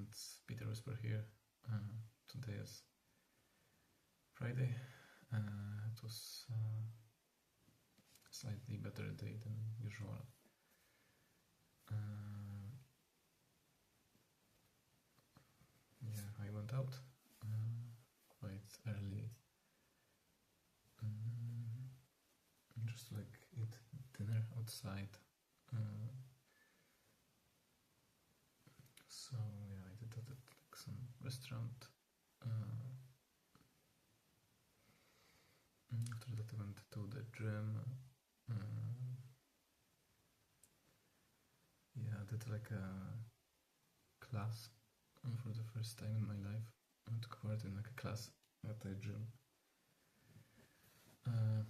It's Peter Whisper here. Today is Friday. It was a slightly better day than usual. Yeah, I went out quite early. Just like eat dinner outside. So yeah, I did that at like some restaurant. After that I went to the gym. Yeah, I did like a class for the first time in my life. I took part in like a class at the gym. And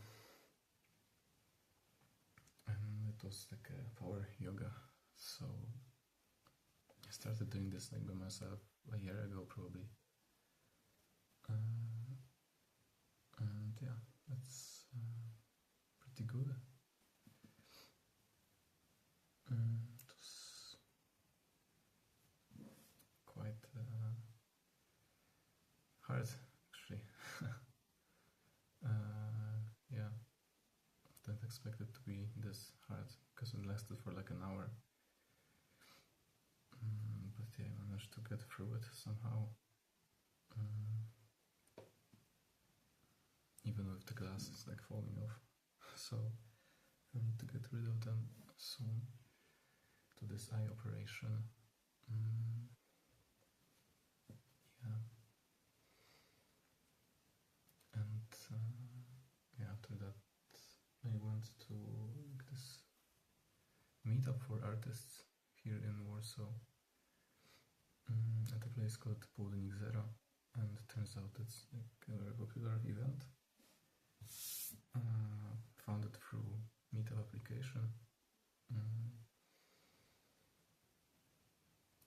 it was like a power yoga. So I started doing this like by myself a year ago probably. And yeah, that's pretty good. It was quite hard actually. Yeah, didn't expect it to be this hard because it lasted for like an hour. But yeah, I managed to get through it somehow. Even with the glasses like falling off. So I need to get rid of them soon to this eye operation. Yeah. And yeah, after that I went to this meetup for artists here in Warsaw at a place called Południk Zero, and it turns out it's like a very popular event. Found it through meetup application.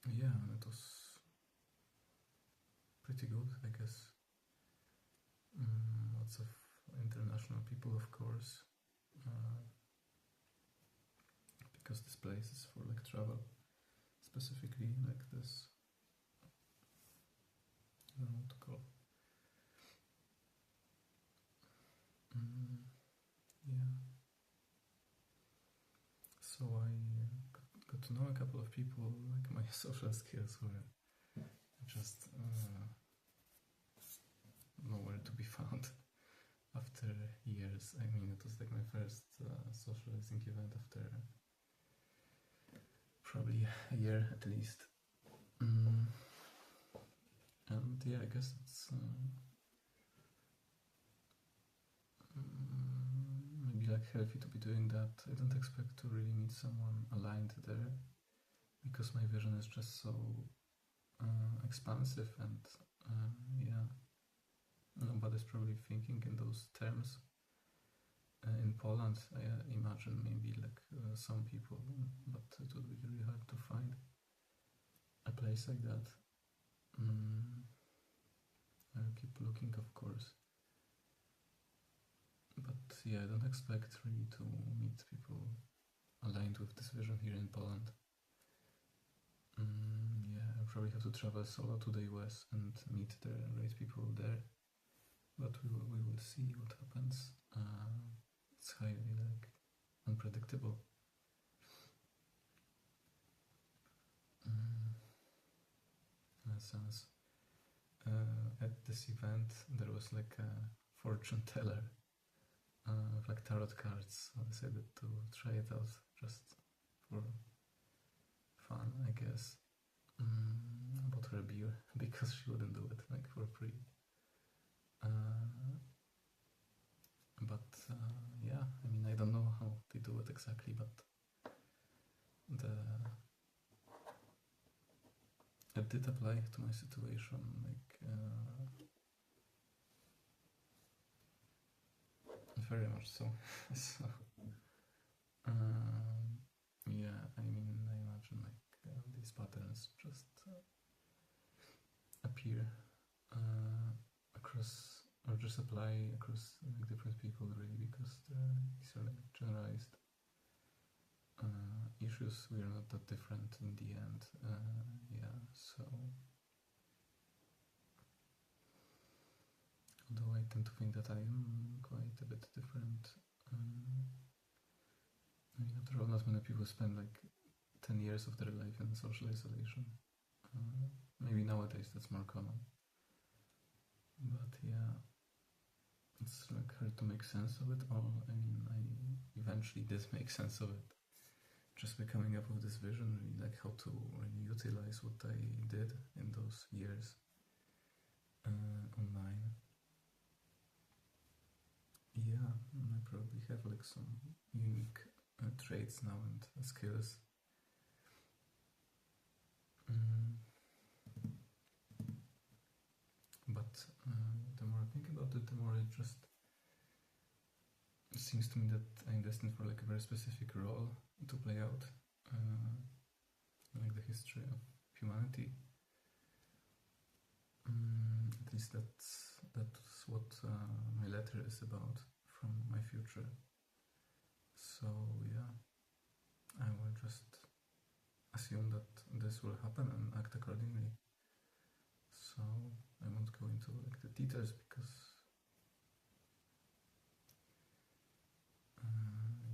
Yeah, it was pretty good, I guess. Lots of international people, of course, because this place is for like travel, specifically like this. I don't know what to call. Yeah. So I got to know a couple of people. Like my social skills were just nowhere to be found after years. I mean, it was like my first socializing event after probably a year at least. And yeah, I guess it's maybe like healthy to be doing that. I don't expect to really meet someone aligned there, because my vision is just so expansive, and yeah, nobody's probably thinking in those terms. In Poland, I imagine maybe like some people, but it would be really hard to find a place like that. I'll keep looking, of course. But yeah, I don't expect really to meet people aligned with this vision here in Poland. Yeah, I probably have to travel solo to the US and meet the right people there. But we will see what happens. It's highly like unpredictable. In a sense. At this event there was like a fortune teller with like tarot cards. I decided to try it out just for fun, I guess. I bought her a beer because she wouldn't do it like for free. But yeah, I mean, I don't know how they do it exactly, but it did apply to my situation, like very much so. So yeah, I mean, I imagine like these patterns just appear across, or just apply across like different people, really, because these are like generalized issues. We are not that different in the end. Yeah, so I tend to think that I am quite a bit different. After all, not many people spend like 10 years of their life in social isolation. Maybe nowadays that's more common. But yeah, it's like hard to make sense of it all. I mean, I eventually did make sense of it. Just by coming up with this vision, really, like how to really utilize what I did in those years online. Yeah, I probably have like some unique traits now and skills. But the more I think about it, the more it just seems to me that I'm destined for like a very specific role to play out, like the history of humanity. At least that's what my letter is about from my future. So yeah, I will just assume that this will happen and act accordingly. So I won't go into like the details because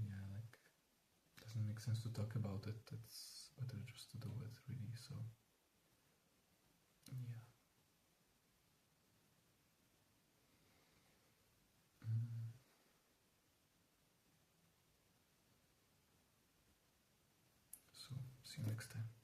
yeah, like it doesn't make sense to talk about it. It's better just to do it, really. So yeah. So see you next time.